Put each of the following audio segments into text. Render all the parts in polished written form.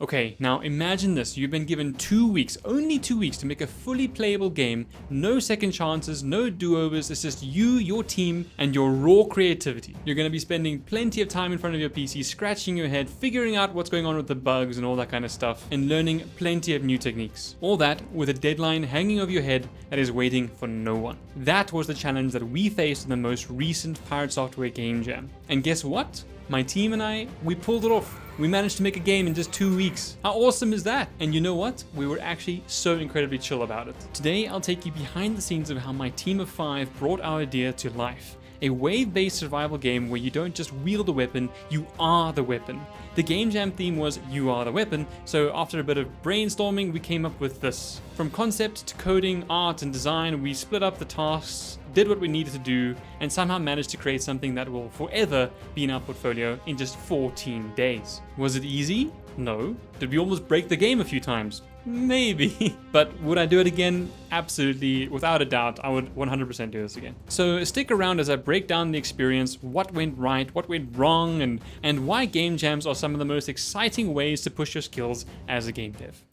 Okay, now imagine this. You've been given 2 weeks, only 2 weeks, to make a fully playable game. No second chances, no do-overs. It's just you, your team, and your raw creativity. You're going to be spending plenty of time in front of your PC, scratching your head, figuring out what's going on with the bugs and all that kind of stuff, and learning plenty of new techniques. All that with a deadline hanging over your head that is waiting for no one. That was the challenge that we faced in the most recent Pirate Software Game Jam. And guess what? My team and I, we pulled it off. We managed to make a game in just 2 weeks. How awesome is that? And you know what? We were actually so incredibly chill about it. Today, I'll take you behind the scenes of how my team of 5 brought our idea to life. A wave-based survival game where you don't just wield a weapon, you are the weapon. The Game Jam theme was You Are the Weapon, so after a bit of brainstorming, we came up with this. From concept to coding, art, and design, we split up the tasks, did what we needed to do, and somehow managed to create something that will forever be in our portfolio in just 14 days. Was it easy? No. Did we almost break the game a few times? Maybe. But would I do it again? Absolutely. Without a doubt, I would 100% do this again. So stick around as I break down the experience, what went right, what went wrong, and why game jams are some of the most exciting ways to push your skills as a game dev.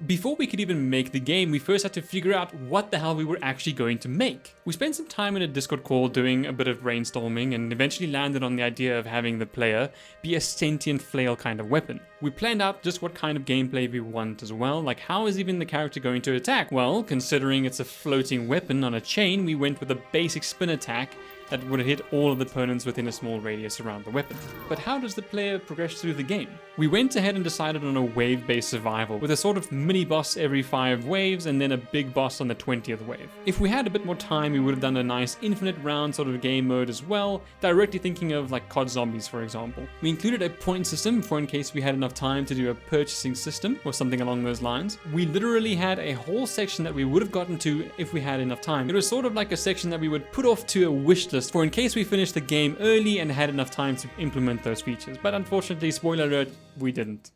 Before we could even make the game, we first had to figure out what the hell we were actually going to make. We spent some time in a Discord call doing a bit of brainstorming and eventually landed on the idea of having the player be a sentient flail kind of weapon. We planned out just what kind of gameplay we want as well, like how is even the character going to attack? Well, considering it's a floating weapon on a chain, we went with a basic spin attack that would hit all of the opponents within a small radius around the weapon. But how does the player progress through the game? We went ahead and decided on a wave-based survival with a sort of mini-boss every 5 waves and then a big boss on the 20th wave. If we had a bit more time, we would have done a nice infinite round sort of game mode as well, directly thinking of like COD Zombies, for example. We included a point system for in case we had enough time to do a purchasing system or something along those lines. We literally had a whole section that we would have gotten to if we had enough time. It was sort of like a section that we would put off to a wish list for in case we finished the game early and had enough time to implement those features. But unfortunately, spoiler alert, we didn't.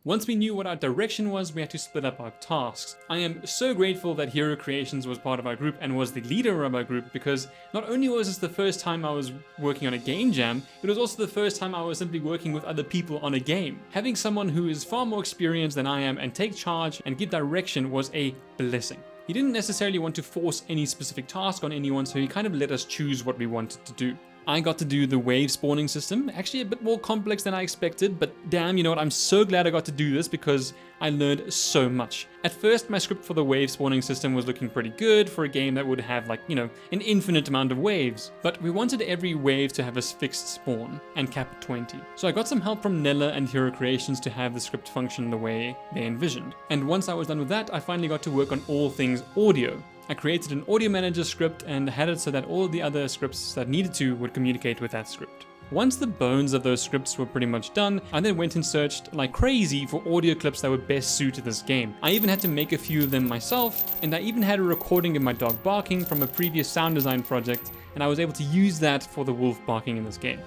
Once we knew what our direction was, we had to split up our tasks. I am so grateful that Hero Creations was part of our group and was the leader of our group, because not only was this the first time I was working on a game jam, it was also the first time I was simply working with other people on a game. Having someone who is far more experienced than I am and take charge and give direction was a blessing. He didn't necessarily want to force any specific task on anyone, so he kind of let us choose what we wanted to do. I got to do the wave spawning system, actually a bit more complex than I expected, but damn, you know what, I'm so glad I got to do this because I learned so much. At first, my script for the wave spawning system was looking pretty good for a game that would have like, you know, an infinite amount of waves, but we wanted every wave to have a fixed spawn and cap at 20. So I got some help from Nella and Hero Creations to have the script function the way they envisioned. And once I was done with that, I finally got to work on all things audio. I created an audio manager script and had it so that all of the other scripts that needed to would communicate with that script. Once the bones of those scripts were pretty much done, I then went and searched like crazy for audio clips that would best suit this game. I even had to make a few of them myself, and I even had a recording of my dog barking from a previous sound design project, and I was able to use that for the wolf barking in this game.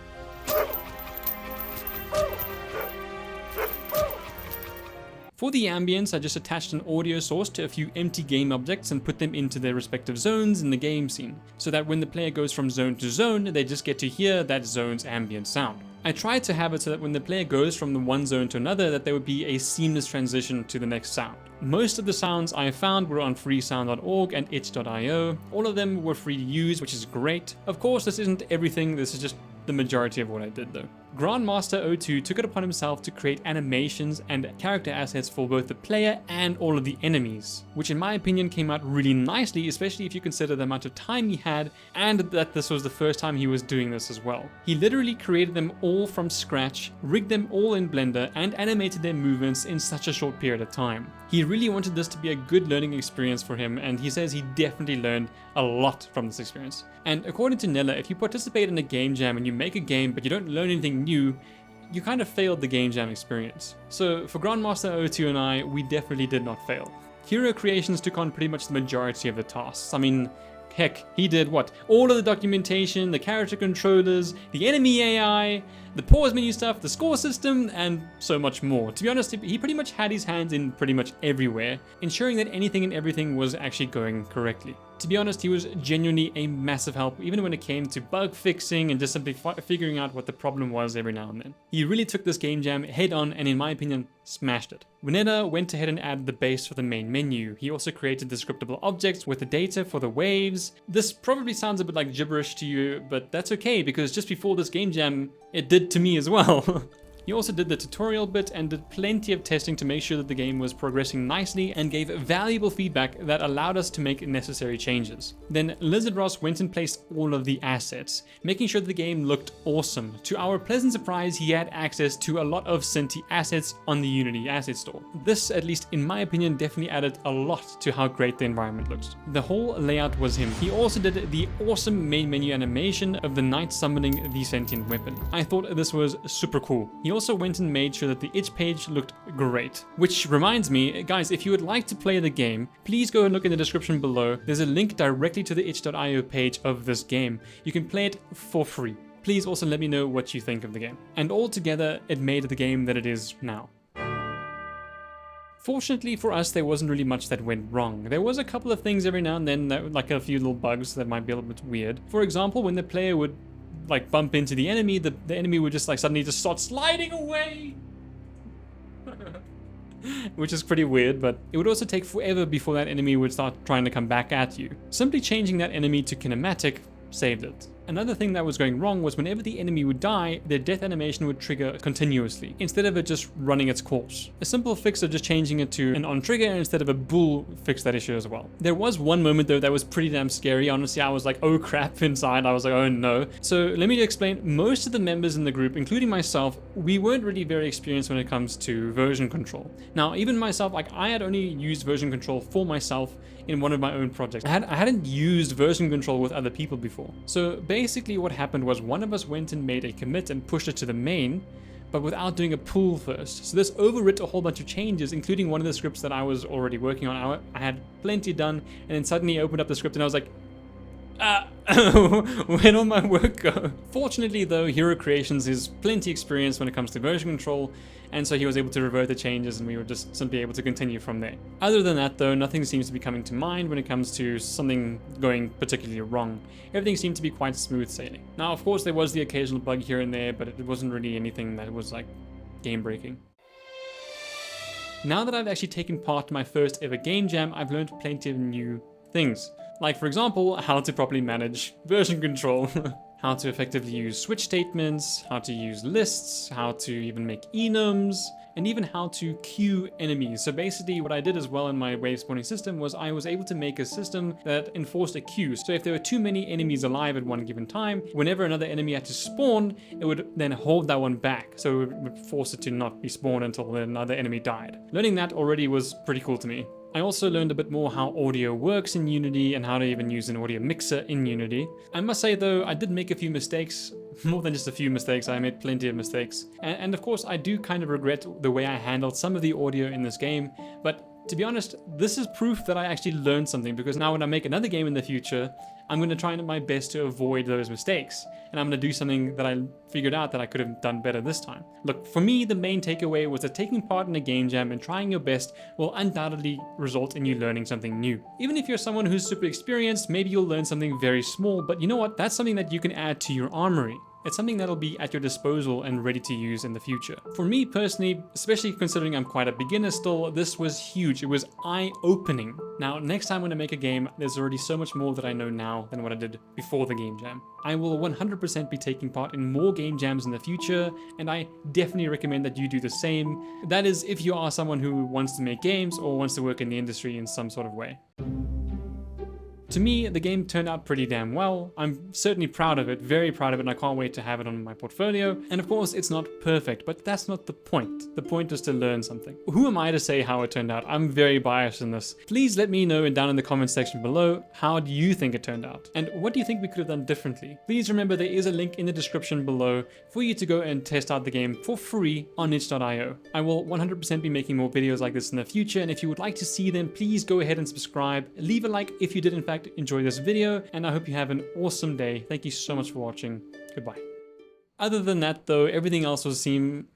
For the ambience, I just attached an audio source to a few empty game objects and put them into their respective zones in the game scene, so that when the player goes from zone to zone, they just get to hear that zone's ambient sound. I tried to have it so that when the player goes from the one zone to another, that there would be a seamless transition to the next sound. Most of the sounds I found were on freesound.org and itch.io. All of them were free to use, which is great. Of course, this isn't everything, this is just the majority of what I did though. Grandmaster 02 took it upon himself to create animations and character assets for both the player and all of the enemies, which in my opinion came out really nicely, especially if you consider the amount of time he had and that this was the first time he was doing this as well. He literally created them all from scratch, rigged them all in Blender, and animated their movements in such a short period of time. He really wanted this to be a good learning experience for him, and he says he definitely learned a lot from this experience. And according to Nella, if you participate in a game jam and you make a game but you don't learn anything new, you kind of failed the game jam experience. So for Grandmaster 02 and I, we definitely did not fail. Hero Creations took on pretty much the majority of the tasks. I mean, heck, he did what? All of the documentation, the character controllers, the enemy AI, the pause menu stuff, the score system, and so much more. To be honest, he pretty much had his hands in pretty much everywhere, ensuring that anything and everything was actually going correctly. To be honest, he was genuinely a massive help, even when it came to bug fixing and just simply figuring out what the problem was every now and then. He really took this game jam head on and, in my opinion, smashed it. Vanetta went ahead and added the base for the main menu. He also created the scriptable objects with the data for the waves. This probably sounds a bit like gibberish to you, but that's okay, because just before this game jam, it did to me as well. He also did the tutorial bit and did plenty of testing to make sure that the game was progressing nicely and gave valuable feedback that allowed us to make necessary changes. Then Lizard Ross went and placed all of the assets, making sure that the game looked awesome. To our pleasant surprise, he had access to a lot of Cinti assets on the Unity asset store. This, at least in my opinion, definitely added a lot to how great the environment looks. The whole layout was him. He also did the awesome main menu animation of the knight summoning the sentient weapon. I thought this was super cool. He also went and made sure that the itch page looked great. Which reminds me, guys, if you would like to play the game, please go and look in the description below. There's a link directly to the itch.io page of this game. You can play it for free. Please also let me know what you think of the game. And altogether, it made the game that it is now. Fortunately for us, there wasn't really much that went wrong. There was a couple of things every now and then, that, like a few little bugs that might be a little bit weird. For example, when the player would like bump into the enemy, the enemy would just like suddenly just start sliding away. Which is pretty weird, but it would also take forever before that enemy would start trying to come back at you. Simply changing that enemy to kinematic saved it. Another thing that was going wrong was whenever the enemy would die, their death animation would trigger continuously, instead of it just running its course. A simple fix of just changing it to an on trigger instead of a bool fixed that issue as well. There was one moment though that was pretty damn scary. Honestly, I was like, oh crap inside. I was like, oh no. So let me explain. Most of the members in the group, including myself, we weren't really very experienced when it comes to version control. Now, even myself, like I had only used version control for myself in one of my own projects. I hadn't used version control with other people before. So basically what happened was one of us went and made a commit and pushed it to the main, but without doing a pull first. So this overwrit a whole bunch of changes, including one of the scripts that I was already working on. I had plenty done, and then suddenly I opened up the script and I was like, where'd all my work go? Fortunately though, Hero Creations is plenty experienced when it comes to version control, and so he was able to revert the changes and we were just simply able to continue from there. Other than that though, nothing seems to be coming to mind when it comes to something going particularly wrong. Everything seemed to be quite smooth sailing. Now of course there was the occasional bug here and there, but it wasn't really anything that was like game breaking. Now that I've actually taken part in my first ever game jam, I've learned plenty of new things. Like for example, how to properly manage version control, how to effectively use switch statements, how to use lists, how to even make enums, and even how to queue enemies. So basically what I did as well in my wave spawning system was I was able to make a system that enforced a queue. So if there were too many enemies alive at one given time, whenever another enemy had to spawn, it would then hold that one back. So it would force it to not be spawned until another enemy died. Learning that already was pretty cool to me. I also learned a bit more how audio works in Unity and how to even use an audio mixer in Unity. I must say though, I did make a few mistakes, more than just a few mistakes, I made plenty of mistakes. And of course I do kind of regret the way I handled some of the audio in this game, but to be honest, this is proof that I actually learned something, because now when I make another game in the future, I'm going to try my best to avoid those mistakes. And I'm going to do something that I figured out that I could have done better this time. Look, for me, the main takeaway was that taking part in a game jam and trying your best will undoubtedly result in you learning something new. Even if you're someone who's super experienced, maybe you'll learn something very small, but you know what? That's something that you can add to your armory. It's something that'll be at your disposal and ready to use in the future. For me personally, especially considering I'm quite a beginner still, this was huge. It was eye-opening. Now, next time when I make a game, there's already so much more that I know now than what I did before the game jam. I will 100% be taking part in more game jams in the future, and I definitely recommend that you do the same. That is, if you are someone who wants to make games or wants to work in the industry in some sort of way. To me, the game turned out pretty damn well. I'm certainly proud of it, very proud of it, and I can't wait to have it on my portfolio. And of course, it's not perfect, but that's not the point. The point is to learn something. Who am I to say how it turned out? I'm very biased in this. Please let me know down in the comments section below, how do you think it turned out? And what do you think we could have done differently? Please remember there is a link in the description below for you to go and test out the game for free on itch.io. I will 100% be making more videos like this in the future, and if you would like to see them, please go ahead and subscribe. Leave a like if you did in fact enjoy this video, and I hope you have an awesome day. Thank you so much for watching. Goodbye. Other than that though, everything else will seem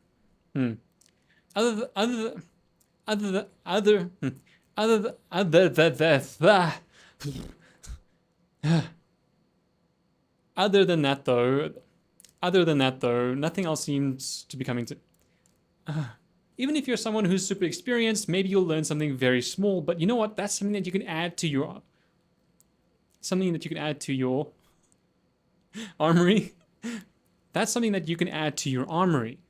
other Other than that, though, nothing else seems to be coming to. Even if you're someone who's super experienced, maybe you'll learn something very small. But you know what? That's something that you can add to your armory. That's something that you can add to your armory.